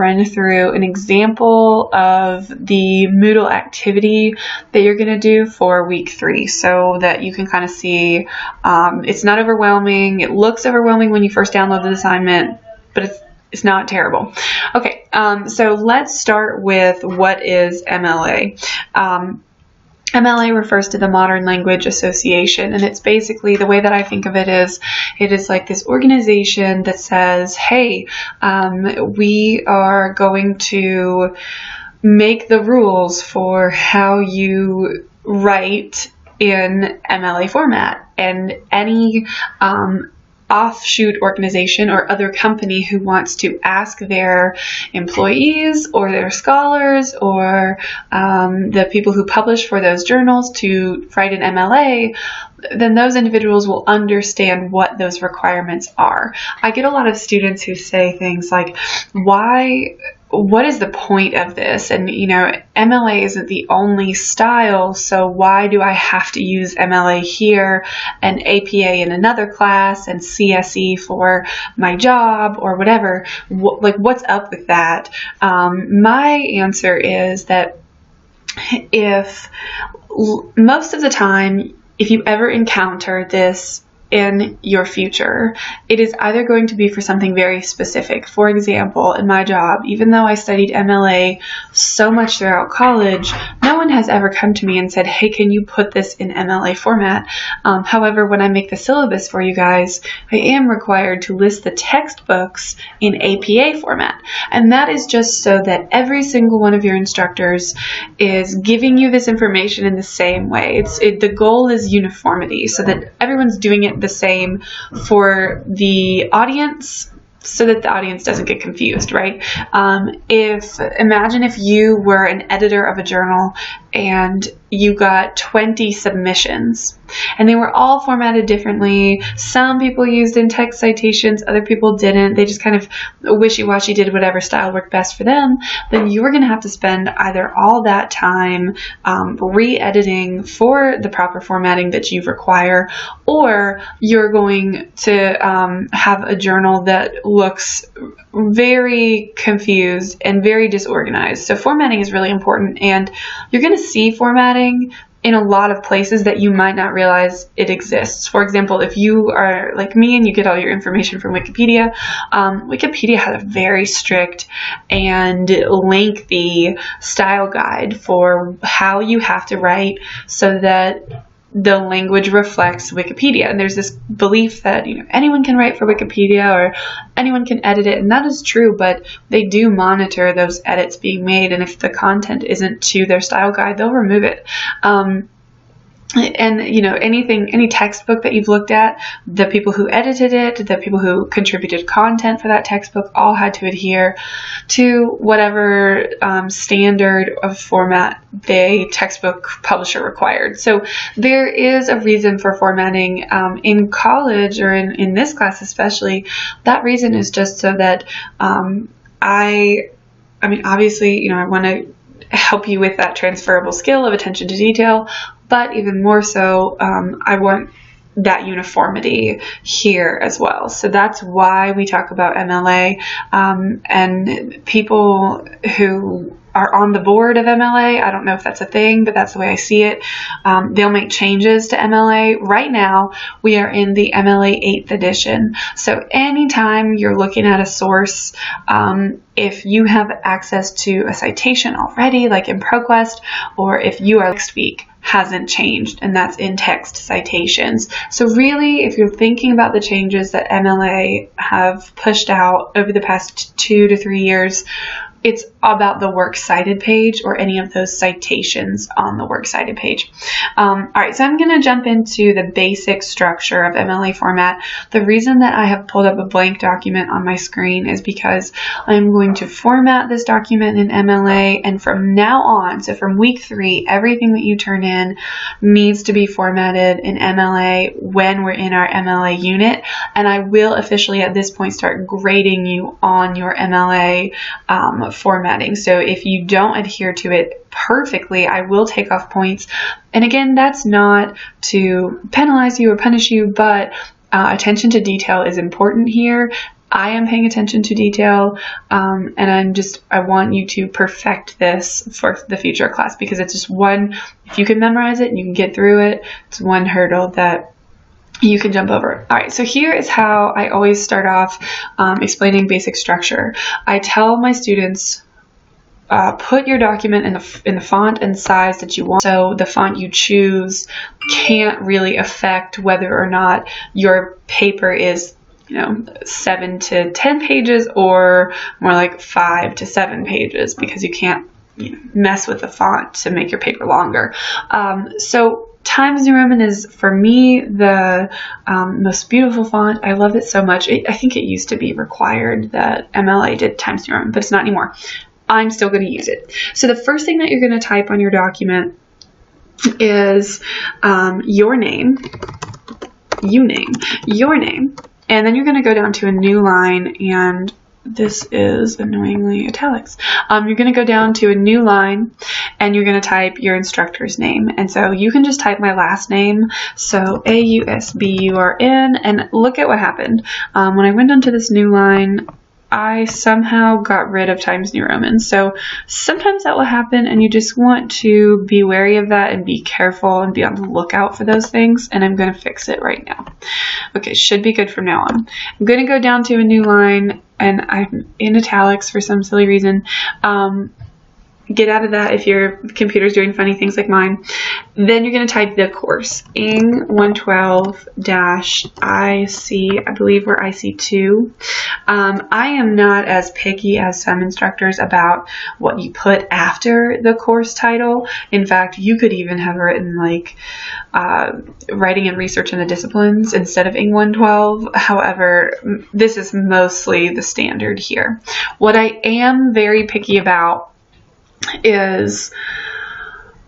run through an example of the Moodle activity that you're going to do for week 3 so that you can kind of see it's not overwhelming. It looks overwhelming when you first download the assignment, but it's not terrible. Okay, so let's start with what is MLA. MLA refers to the Modern Language Association, and it's basically, the way that I think of it is like this organization that says, hey, we are going to make the rules for how you write in MLA format, and any offshoot organization or other company who wants to ask their employees or their scholars or the people who publish for those journals to write an MLA, then those individuals will understand what those requirements are. I get a lot of students who say things like, what is the point of this? And, you know, MLA isn't the only style, so why do I have to use MLA here and APA in another class and CSE for my job or whatever? What's up with that? My answer is that most of the time, if you ever encounter this in your future, it is either going to be for something very specific. For example, in my job, even though I studied MLA so much throughout college, no one has ever come to me and said, hey, can you put this in MLA format? However, when I make the syllabus for you guys, I am required to list the textbooks in APA format. And that is just so that every single one of your instructors is giving you this information in the same way. The goal is uniformity, so that everyone's doing it the same for the audience, so that the audience doesn't get confused, right? Imagine if you were an editor of a journal and you got 20 submissions and they were all formatted differently. Some people used in-text citations, other people didn't. They just kind of wishy-washy did whatever style worked best for them. Then you're going to have to spend either all that time re-editing for the proper formatting that you require, or you're going to have a journal that looks very confused and very disorganized. So formatting is really important, and you're going to see formatting in a lot of places that you might not realize it exists. For example, if you are like me and you get all your information from Wikipedia, Wikipedia has a very strict and lengthy style guide for how you have to write so that the language reflects Wikipedia. And there's this belief that, you know, anyone can write for Wikipedia or anyone can edit it, and that is true, but they do monitor those edits being made, and if the content isn't to their style guide, they'll remove it. And, you know, any textbook that you've looked at, the people who edited it, the people who contributed content for that textbook all had to adhere to whatever standard of format the textbook publisher required. So there is a reason for formatting in college, or in this class especially. That reason is just so that I mean, obviously, you know, I want to help you with that transferable skill of attention to detail, but even more so, I want that uniformity here as well. So that's why we talk about MLA, and people who are on the board of MLA, I don't know if that's a thing, but that's the way I see it. They'll make changes to MLA. Right now, we are in the MLA 8th edition. So anytime you're looking at a source, if you have access to a citation already, like in ProQuest, or if you are next week, hasn't changed, and that's in-text citations. So really, if you're thinking about the changes that MLA have pushed out over the past 2 to 3 years, it's about the Works Cited page or any of those citations on the Works Cited page. All right, so I'm going to jump into the basic structure of MLA format. The reason that I have pulled up a blank document on my screen is because I'm going to format this document in MLA, and from now on, so from week 3, everything that you turn in needs to be formatted in MLA when we're in our MLA unit, and I will officially at this point start grading you on your MLA formatting. So if you don't adhere to it perfectly, I will take off points. And again, that's not to penalize you or punish you, but attention to detail is important here. I am paying attention to detail, and I want you to perfect this for the future class, because it's just one, if you can memorize it and you can get through it, it's one hurdle that you can jump over. All right, so here is how I always start off explaining basic structure. I tell my students, put your document in the font and size that you want. So the font you choose can't really affect whether or not your paper is 7 to 10 pages or more like 5 to 7 pages, because you can't mess with the font to make your paper longer. So Times New Roman is, for me, the most beautiful font. I love it so much. I think it used to be required that MLA did Times New Roman, but it's not anymore. I'm still going to use it. So the first thing that you're going to type on your document is your name, your name. And then you're going to go down to a new line, and this is annoyingly italics. You're going to go down to a new line, and you're going to type your instructor's name. And so you can just type my last name, so A-U-S-B-U-R-N, and look at what happened. When I went onto this new line, I somehow got rid of Times New Roman. So sometimes that will happen, and you just want to be wary of that and be careful and be on the lookout for those things. And I'm going to fix it right now. Okay, should be good from now on. I'm going to go down to a new line, and I'm in italics for some silly reason. Get out of that if your computer's doing funny things like mine. Then you're going to type the course, ENG 112-IC, I believe we're IC2. I am not as picky as some instructors about what you put after the course title. In fact, you could even have written like writing and research in the disciplines instead of ENG 112. However, this is mostly the standard here. What I am very picky about is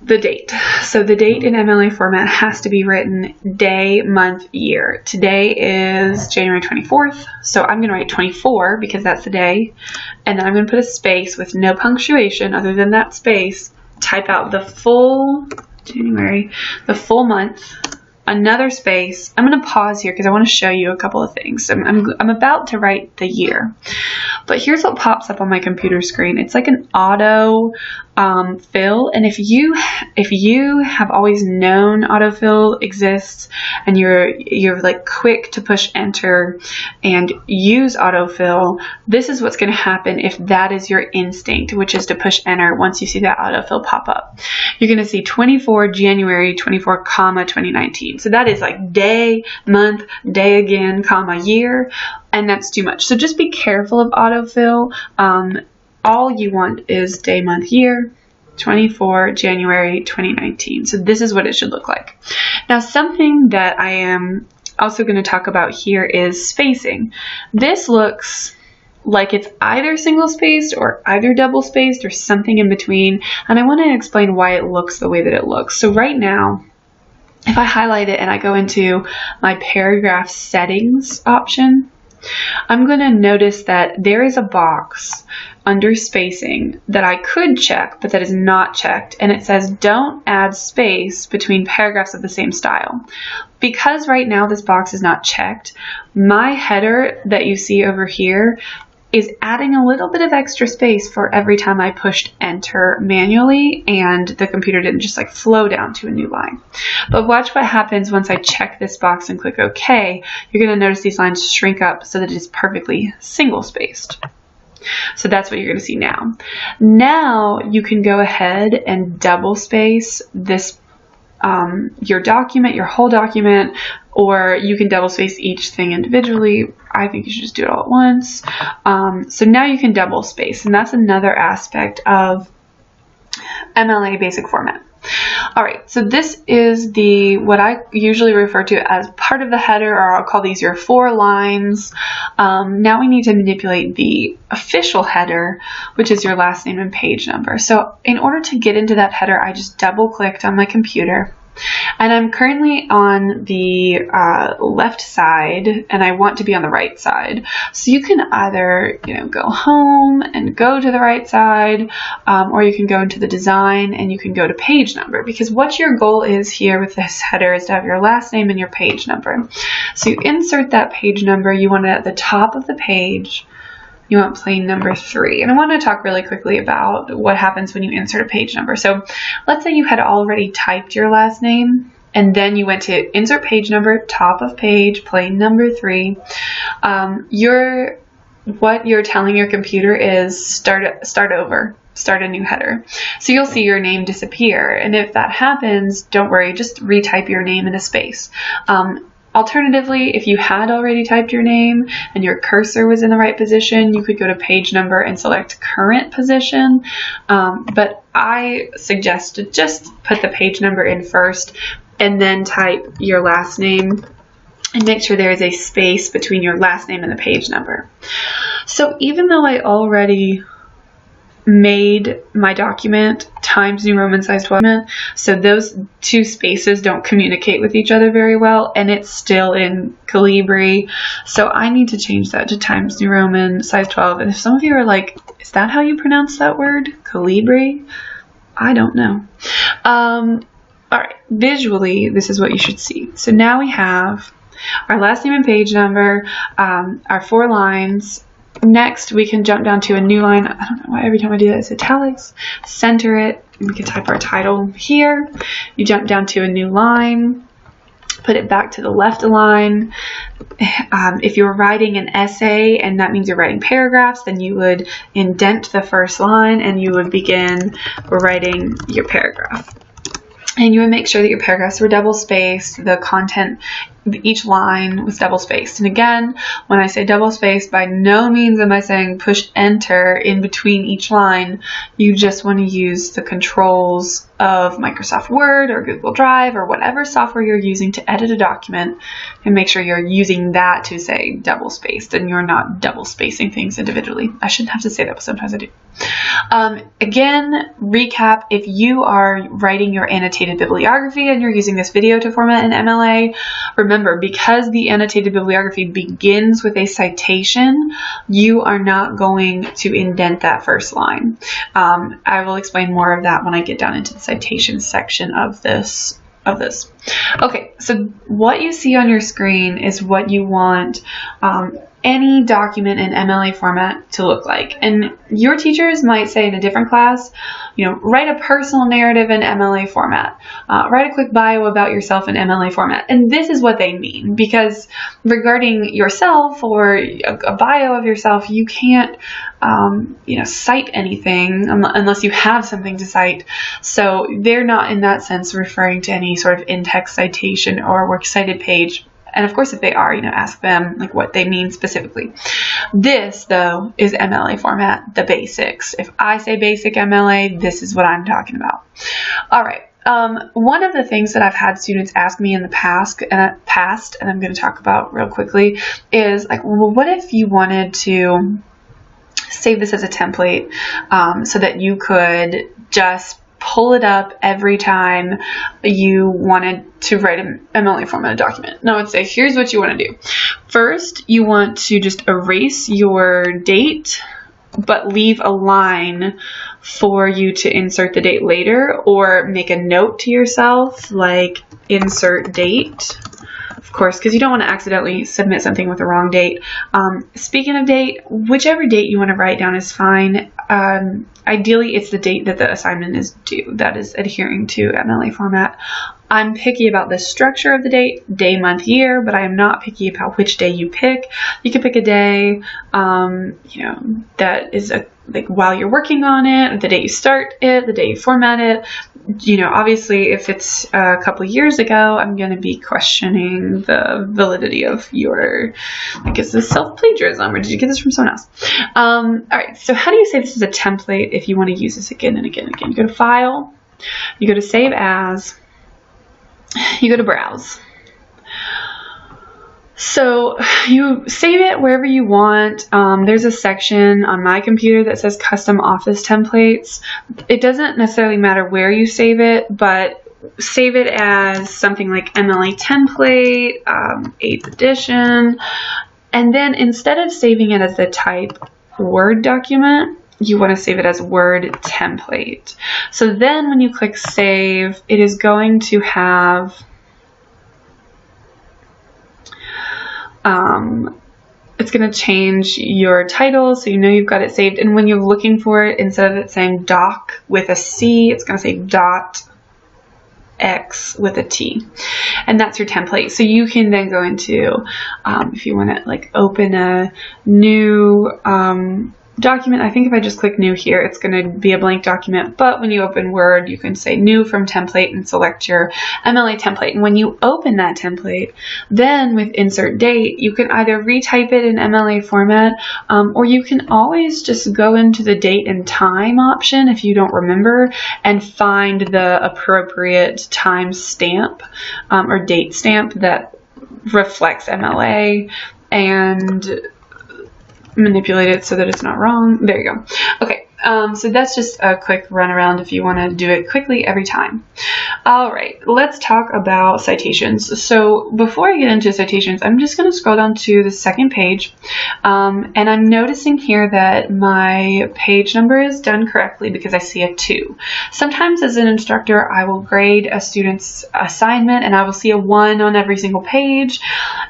the date. So the date in MLA format has to be written day, month, year. Today is January 24th, so I'm going to write 24 because that's the day, and then I'm going to put a space with no punctuation other than that space, type out the full January, the full month, another space. I'm going to pause here because I want to show you a couple of things. I'm about to write the year, but here's what pops up on my computer screen. It's like an auto fill, and if you have always known autofill exists and you're like quick to push enter and use autofill, this is what's going to happen if that is your instinct, which is to push enter once you see that autofill pop up. You're going to see 24 January 24, comma 2019. So that is like day, month, day again, comma, year, and that's too much. So just be careful of autofill. All you want is day, month, year, 24 January 2019. So this is what it should look like. Now, something that I am also going to talk about here is spacing. This looks like it's either single spaced or either double spaced or something in between, and I want to explain why it looks the way that it looks. So right now, if I highlight it and I go into my paragraph settings option, I'm going to notice that there is a box under spacing that I could check, but that is not checked, and it says don't add space between paragraphs of the same style. Because right now this box is not checked, my header that you see over here is adding a little bit of extra space for every time I pushed enter manually and the computer didn't just like flow down to a new line. But watch what happens once I check this box and click OK. You're going to notice these lines shrink up so that it is perfectly single spaced. So that's what you're going to see now. Now you can go ahead and double space this your document, your whole document, or you can double space each thing individually. I think you should just do it all at once. So now you can double space, and that's another aspect of MLA basic format. All right, so this is what I usually refer to as part of the header, or I'll call these your 4 lines. Now we need to manipulate the official header, which is your last name and page number. So in order to get into that header, I just double clicked on my computer, And I'm currently on the left side, and I want to be on the right side. So you can either, go home and go to the right side, or you can go into the design and you can go to page number, because what your goal is here with this header is to have your last name and your page number. So you insert that page number, you want it at the top of the page. You want plain number 3. And I want to talk really quickly about what happens when you insert a page number. So let's say you had already typed your last name, and then you went to insert page number, top of page, plain number 3. What you're telling your computer is start over. Start a new header. So you'll see your name disappear. And if that happens, don't worry, just retype your name in a space. Alternatively, if you had already typed your name and your cursor was in the right position, you could go to page number and select current position. But I suggest to just put the page number in first and then type your last name, and make sure there is a space between your last name and the page number. So even though I already made my document Times New Roman size 12, so those two spaces don't communicate with each other very well, and it's still in Calibri, so I need to change that to Times New Roman size 12. And if some of you are like, is that how you pronounce that word, Calibri? I don't know. Alright, visually this is what you should see. So now we have our last name and page number, our 4 lines. Next, we can jump down to a new line. I don't know why every time I do that it's italics. Center it, and we can type our title here. You jump down to a new line, put it back to the left line. If you're writing an essay, and that means you're writing paragraphs, then you would indent the first line and you would begin writing your paragraph. And you would make sure that your paragraphs were double spaced, the content, each line was double spaced. And again, when I say double spaced, by no means am I saying push enter in between each line. You just want to use the controls of Microsoft Word or Google Drive or whatever software you're using to edit a document, and make sure you're using that to say double spaced and you're not double spacing things individually. I shouldn't have to say that, but sometimes I do. Again, recap, if you are writing your annotated bibliography and you're using this video to format an MLA, remember, because the annotated bibliography begins with a citation, you are not going to indent that first line. I will explain more of that when I get down into the citation section of this. Okay, so what you see on your screen is what you want any document in MLA format to look like. And your teachers might say in a different class, write a personal narrative in MLA format. Write a quick bio about yourself in MLA format. And this is what they mean, because regarding yourself or a bio of yourself, you can't, cite anything unless you have something to cite. So they're not in that sense referring to any sort of in-text citation or works cited page. And of course, if they are, ask them what they mean specifically. This, though, is MLA format, the basics. If I say basic MLA, this is what I'm talking about. All right. One of the things that I've had students ask me in the past, and I'm going to talk about real quickly, is well, what if you wanted to save this as a template so that you could just pull it up every time you wanted to write an MLA format document? Now I would say, here's what you want to do. First, you want to just erase your date, but leave a line for you to insert the date later, or make a note to yourself like insert date. Of course, because you don't want to accidentally submit something with the wrong date. Speaking of date, whichever date you want to write down is fine. Ideally, it's the date that the assignment is due. That is adhering to MLA format. I'm picky about the structure of the date, day, month, year, but I am not picky about which day you pick. You can pick a day, that is while you're working on it, the day you start it, the day you format it. Obviously, if it's a couple years ago, I'm going to be questioning the validity of your, is this self-plagiarism, or did you get this from someone else? All right, so how do you say this is a template if you want to use this again and again and again? You go to File, you go to Save As, you go to Browse. So you save it wherever you want. There's a section on my computer that says Custom Office Templates. It doesn't necessarily matter where you save it, but save it as something like MLA template, 8th edition, and then instead of saving it as the type Word document, you want to save it as Word template. So then when you click save, it is going to have it's going to change your title, so you know you've got it saved. And when you're looking for it, instead of it saying doc with a C, it's going to say dot X with a T, and that's your template. So you can then go into, if you want to like open a new document, I think if I just click new here, it's going to be a blank document, but when you open Word, you can say new from template and select your MLA template. And when you open that template, then with insert date, you can either retype it in MLA format, or you can always just go into the date and time option if you don't remember and find the appropriate time stamp or date stamp that reflects MLA and manipulate it so that it's not wrong. There you go. Okay, so that's just a quick run around if you want to do it quickly every time. All right, let's talk about citations. So before I get into citations, I'm just going to scroll down to the second page, and I'm noticing here that my page number is done correctly because I see a 2. Sometimes as an instructor, I will grade a student's assignment and I will see a 1 on every single page,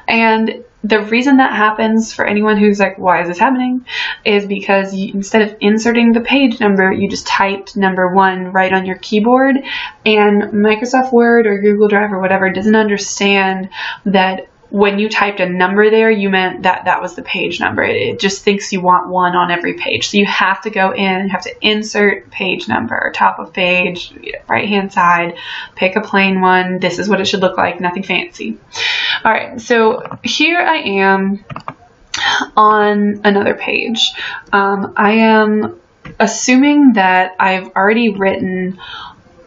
and the reason that happens, for anyone who's like, why is this happening, is because instead of inserting the page number, you just typed number 1 right on your keyboard, and Microsoft Word or Google Drive or whatever doesn't understand that when you typed a number there, you meant that that was the page number. It just thinks you want 1 on every page. So you have to go in and have to insert page number, top of page, right hand side, pick a plain one. This is what it should look like, nothing fancy. All right, so here I am on another page. I am assuming that I've already written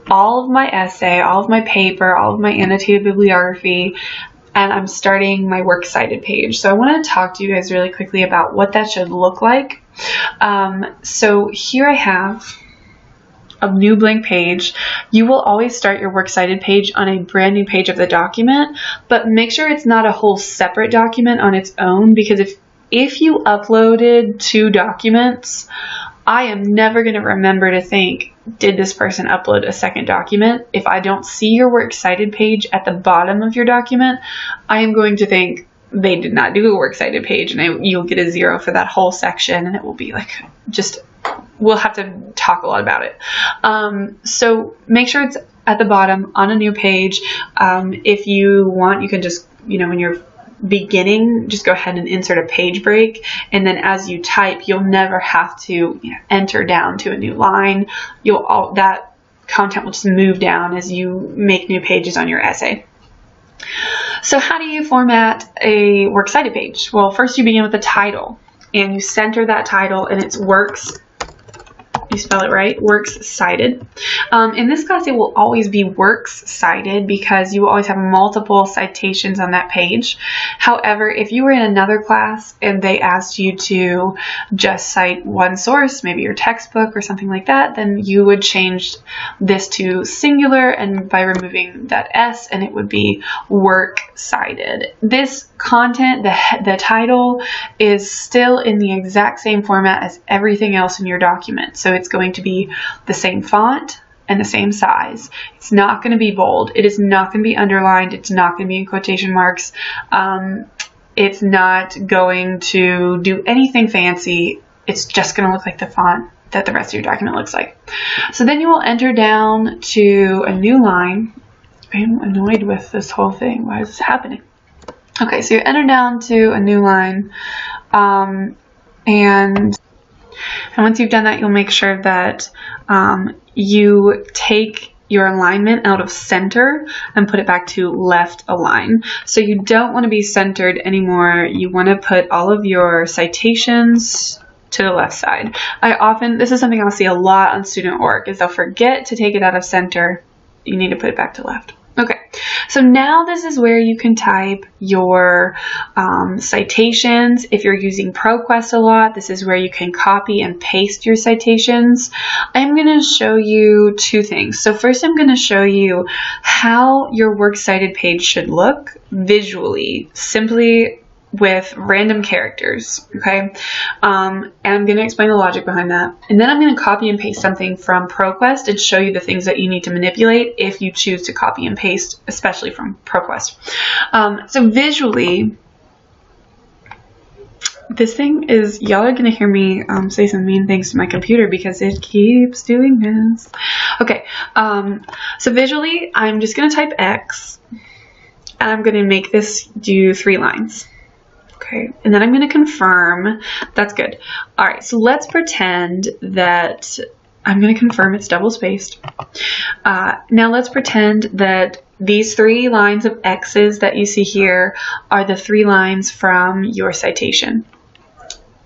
all of my essay, all of my paper, all of my annotated bibliography, and I'm starting my works cited page. So I want to talk to you guys really quickly about what that should look like. So here I have a new blank page. You will always start your works cited page on a brand new page of the document, but make sure it's not a whole separate document on its own, because if you uploaded 2 documents, I am never going to remember to think, did this person upload a second document? If I don't see your works cited page at the bottom of your document, I am going to think they did not do a works cited page, and you'll get a 0 for that whole section, and it will be like, we'll have to talk a lot about it. So make sure it's at the bottom on a new page. If you want, you can just, when you're beginning, just go ahead and insert a page break, and then as you type, you'll never have to enter down to a new line. That content will just move down as you make new pages on your essay. So how do you format a works cited page? Well, first you begin with the title, and you center that title, and it's works, you spell it right, works cited. In this class, it will always be works cited because you will always have multiple citations on that page. However, if you were in another class and they asked you to just cite one source, maybe your textbook or something like that, then you would change this to singular, and by removing that S, and it would be work cited. This content, the title, is still in the exact same format as everything else in your document. So it's going to be the same font and the same size. It's not going to be bold. It is not going to be underlined. It's not going to be in quotation marks. It's not going to do anything fancy. It's just going to look like the font that the rest of your document looks like. So then you will enter down to a new line. I'm annoyed with this whole thing. Why is this happening? Okay, so you enter down to a new line, and once you've done that, you'll make sure that you take your alignment out of center and put it back to left align. So you don't want to be centered anymore. You want to put all of your citations to the left side. This is something I'll see a lot on student work, is they'll forget to take it out of center. You need to put it back to left. Okay, so now this is where you can type your citations. If you're using ProQuest a lot, this is where you can copy and paste your citations. I'm going to show you two things. So first I'm going to show you how your works cited page should look visually, simply with random characters, okay? And I'm going to explain the logic behind that. And then I'm going to copy and paste something from ProQuest and show you the things that you need to manipulate if you choose to copy and paste, especially from ProQuest. So visually, this thing is, y'all are going to hear me say some mean things to my computer because it keeps doing this. Okay, so visually, I'm just going to type X, and I'm going to make this do 3 lines. Okay, and then I'm going to confirm. That's good. All right, so let's pretend that I'm going to confirm it's double spaced. Now let's pretend that these 3 lines of X's that you see here are the 3 lines from your citation.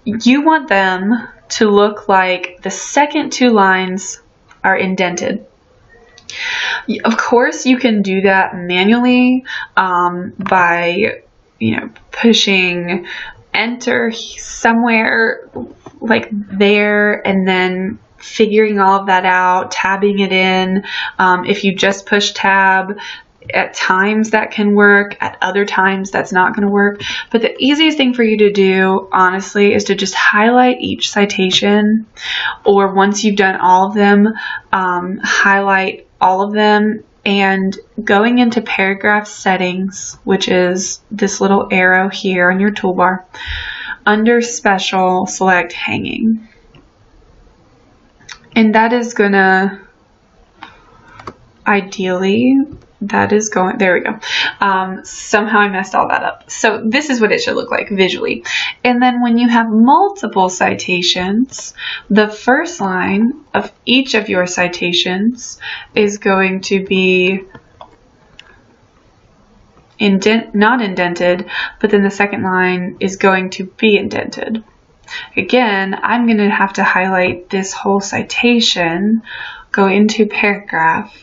You want them to look like the second 2 lines are indented. Of course, you can do that manually by pushing enter somewhere like there and then figuring all of that out, tabbing it in. If you just push tab, at times that can work, at other times that's not going to work. But the easiest thing for you to do, honestly, is to just highlight each citation, or once you've done all of them, highlight all of them. And going into paragraph settings, which is this little arrow here on your toolbar, under special, select hanging. And that is gonna, ideally, that is going, there we go. Somehow I messed all that up. So this is what it should look like visually. And then when you have multiple citations, the first line of each of your citations is going to be not indented, but then the second line is going to be indented. Again, I'm going to have to highlight this whole citation, go into paragraph,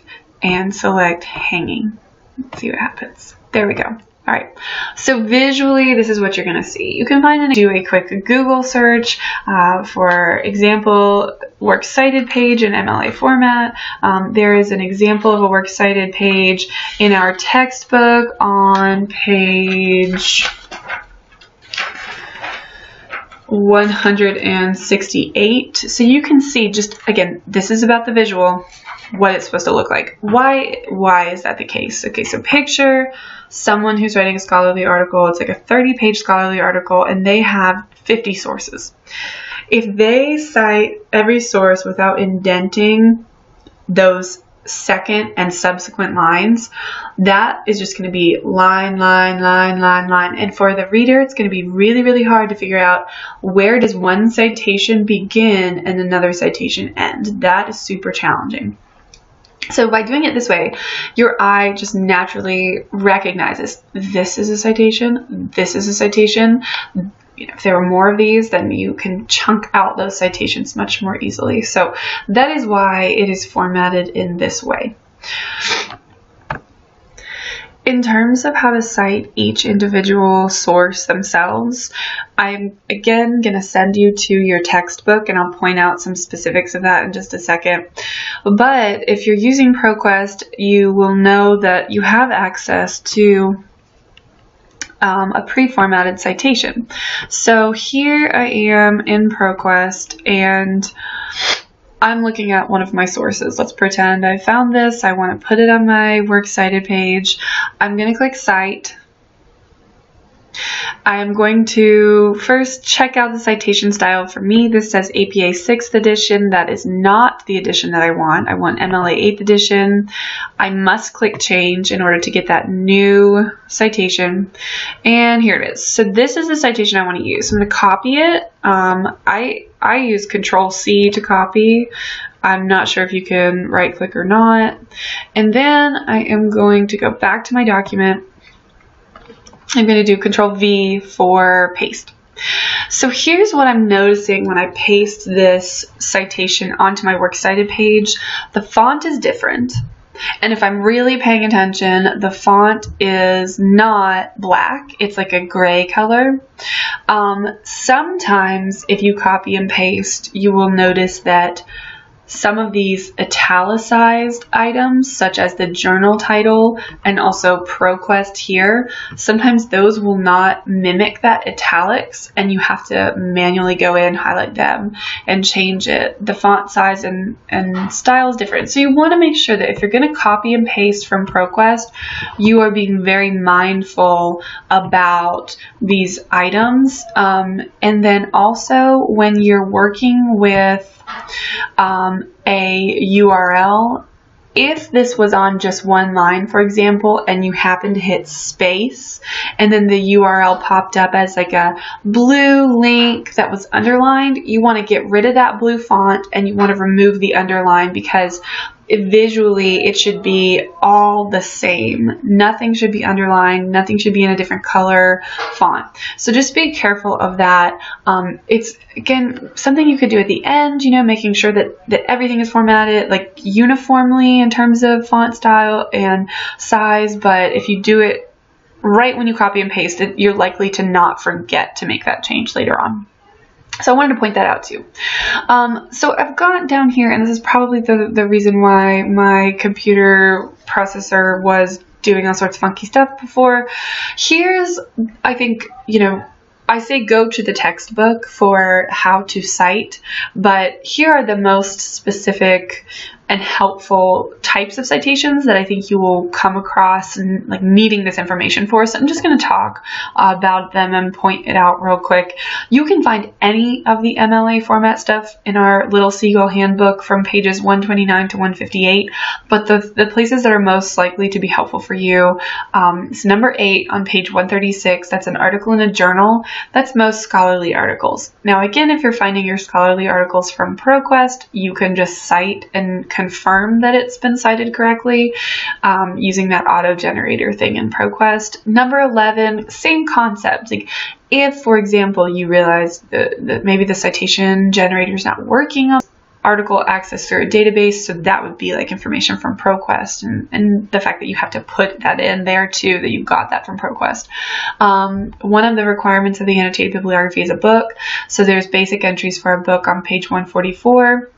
and select hanging. Let's see what happens. There we go. All right. So visually, this is what you're going to see. You can do a quick Google search for example works cited page in MLA format. There is an example of a works cited page in our textbook on page 168. So you can see, just again, this is about the visual, what it's supposed to look like. Why is that the case? Okay, so picture someone who's writing a scholarly article. It's like a 30-page scholarly article, and they have 50 sources. If they cite every source without indenting those second and subsequent lines, that is just going to be line, line, line, line, line. And for the reader, it's going to be really, really hard to figure out where does one citation begin and another citation end. That is super challenging. So by doing it this way, your eye just naturally recognizes this is a citation, this is a citation. If there are more of these, then you can chunk out those citations much more easily. So that is why it is formatted in this way. In terms of how to cite each individual source themselves, I'm again going to send you to your textbook, and I'll point out some specifics of that in just a second. But if you're using ProQuest, you will know that you have access to a pre-formatted citation. So here I am in ProQuest, and I'm looking at one of my sources. Let's pretend I found this. I want to put it on my works cited page. I'm going to click Cite. I am going to first check out the citation style. For me, this says APA 6th edition. That is not the edition that I want. I want MLA 8th edition. I must click Change in order to get that new citation. And here it is. So this is the citation I want to use. I'm going to copy it. I use Control-C to copy. I'm not sure if you can right-click or not. And then I am going to go back to my document. I'm going to do Control-V for paste. So here's what I'm noticing when I paste this citation onto my works cited page. The font is different. And if I'm really paying attention, the font is not black. It's like a gray color. Sometimes if you copy and paste, you will notice that some of these italicized items, such as the journal title and also ProQuest here, sometimes those will not mimic that italics, and you have to manually go in, highlight them, and change it. The font size and style is different. So you want to make sure that if you're going to copy and paste from ProQuest, you are being very mindful about these items. And then also when you're working with a URL, if this was on just one line, for example, and you happen to hit space and then the URL popped up as like a blue link that was underlined, you want to get rid of that blue font and you want to remove the underline, because visually it should be all the same. Nothing should be underlined, nothing should be in a different color font. So just be careful of that. It's, again, something you could do at the end, you know, making sure that everything is formatted like uniformly in terms of font style and size, but if you do it right when you copy and paste it, you're likely to not forget to make that change later on. So I wanted to point that out too. So I've got down here, and this is probably the reason why my computer processor was doing all sorts of funky stuff before. Here's, I think, you know, I say go to the textbook for how to cite, but here are the most specific and helpful types of citations that I think you will come across and like needing this information for. So I'm just going to talk about them and point it out real quick. You can find any of the MLA format stuff in our Little Seagull handbook from pages 129 to 158, but the places that are most likely to be helpful for you is number 8 on page 136. That's an article in a journal. That's most scholarly articles. Now again, if you're finding your scholarly articles from ProQuest, you can just cite and confirm that it's been cited correctly using that auto generator thing in ProQuest. Number 11, same concept. Like if, for example, you realize that maybe the citation generator is not working on article access through a database, so that would be like information from ProQuest, and the fact that you have to put that in there too, that you got that from ProQuest. One of the requirements of the annotated bibliography is a book, so there's basic entries for a book on page 144.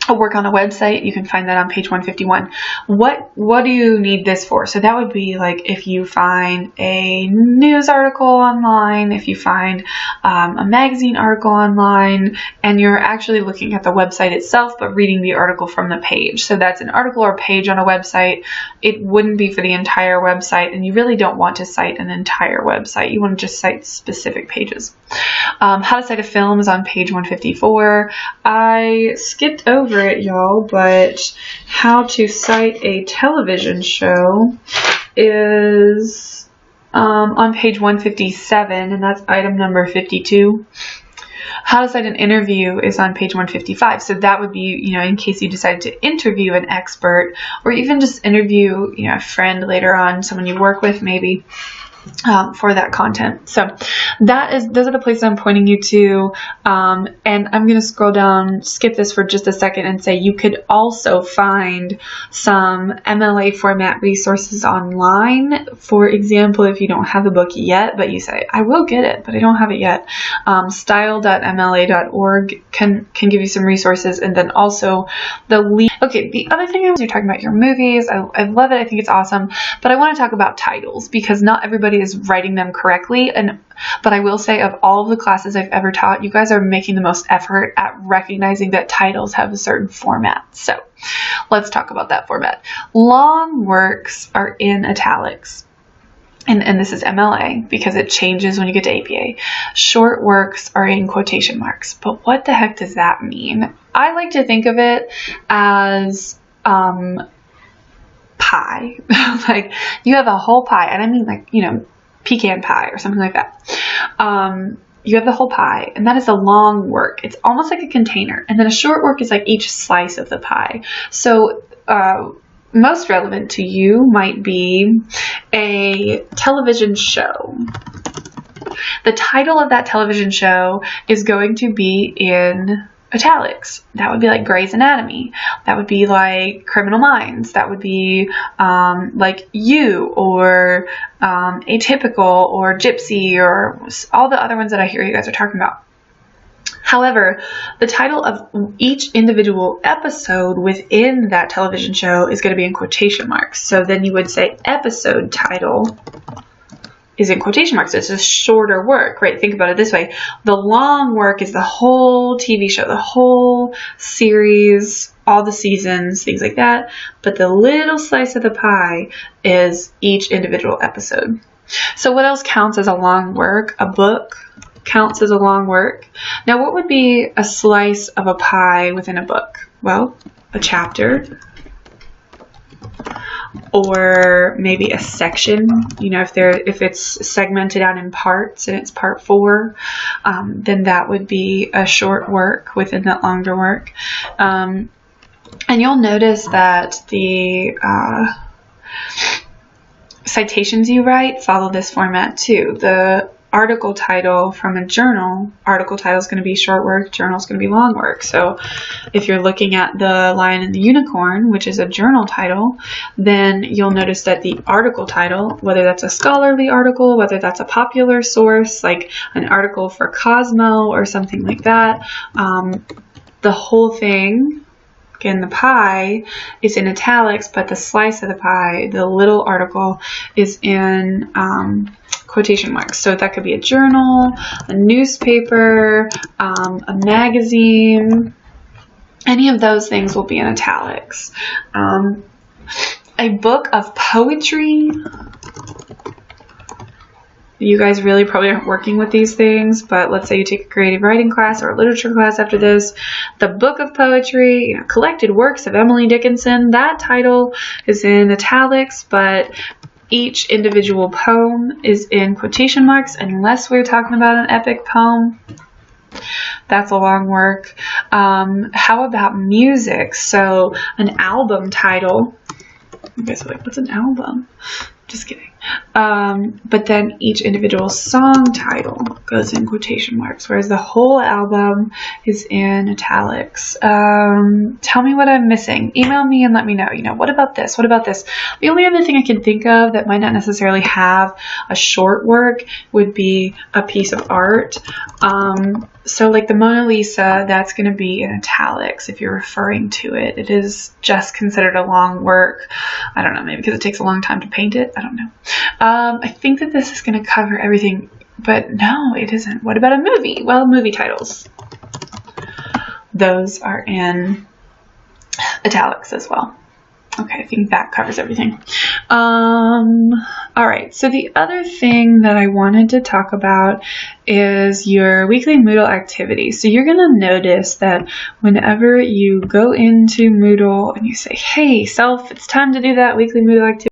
A work on a website, you can find that on page 151. What do you need this for? So that would be like if you find a news article online, if you find a magazine article online, and you're actually looking at the website itself, but reading the article from the page. So that's an article or page on a website. It wouldn't be for the entire website, and you really don't want to cite an entire website. You want to just cite specific pages. How to cite a film is on page 154. I skipped over it, y'all, but how to cite a television show is on page 157, and that's item number 52. How to cite an interview is on page 155. So that would be, you know, in case you decided to interview an expert, or even just interview, you know, a friend later on, someone you work with maybe. For that content. So those are the places I'm pointing you to, and I'm going to scroll down, skip this for just a second, and say you could also find some MLA format resources online. For example, if you don't have the book yet, but you say, I will get it, but I don't have it yet, style.mla.org can give you some resources, and then also the link. Okay, the other thing you're talking about your movies. I love it. I think it's awesome, but I want to talk about titles, because not everybody is writing them correctly, but I will say, of all of the classes I've ever taught, you guys are making the most effort at recognizing that titles have a certain format. So let's talk about that format. Long works are in italics. And this is MLA because it changes when you get to APA. Short works are in quotation marks. But what the heck does that mean? I like to think of it as pie. Like you have a whole pie, and I mean like, you know, pecan pie or something like that. You have the whole pie, and that is a long work. It's almost like a container. And then a short work is like each slice of the pie. So most relevant to you might be a television show. The title of that television show is going to be in italics. That would be like Grey's Anatomy. That would be like Criminal Minds. That would be like You, or Atypical, or Gypsy, or all the other ones that I hear you guys are talking about. However, the title of each individual episode within that television show is going to be in quotation marks. So then you would say episode title is in quotation marks. It's a shorter work, right? Think about it this way. The long work is the whole TV show, the whole series, all the seasons, things like that. But the little slice of the pie is each individual episode. So what else counts as a long work? A book counts as a long work. Now, what would be a slice of a pie within a book? Well, a chapter, or maybe a section. You know, if it's segmented out in parts and it's part 4, then that would be a short work within that longer work. And you'll notice that the citations you write follow this format too. The article title from a journal, article title is going to be short work, journal is going to be long work. So if you're looking at The Lion and the Unicorn, which is a journal title, then you'll notice that the article title, whether that's a scholarly article, whether that's a popular source, like an article for Cosmo or something like that, the whole thing, again, the pie is in italics, but the slice of the pie, the little article, is in quotation marks. So that could be a journal, a newspaper, a magazine. Any of those things will be in italics. A book of poetry. You guys really probably aren't working with these things, but let's say you take a creative writing class or a literature class after this. The book of poetry, you know, collected works of Emily Dickinson, that title is in italics, but each individual poem is in quotation marks, unless we're talking about an epic poem. That's a long work. How about music? So an album title. You guys are like, what's an album? Just kidding. But then each individual song title goes in quotation marks, whereas the whole album is in italics. Tell me what I'm missing. Email me and let me know. You know, what about this? What about this? The only other thing I can think of that might not necessarily have a short work would be a piece of art. So like the Mona Lisa, that's going to be in italics if you're referring to it. It is just considered a long work. I don't know, maybe because it takes a long time to paint it. I don't know. I think that this is going to cover everything, but no, it isn't. What about a movie? Well, movie titles. Those are in italics as well. Okay, I think that covers everything. All right, so the other thing that I wanted to talk about is your weekly Moodle activity. So you're going to notice that whenever you go into Moodle and you say, hey, self, it's time to do that weekly Moodle activity,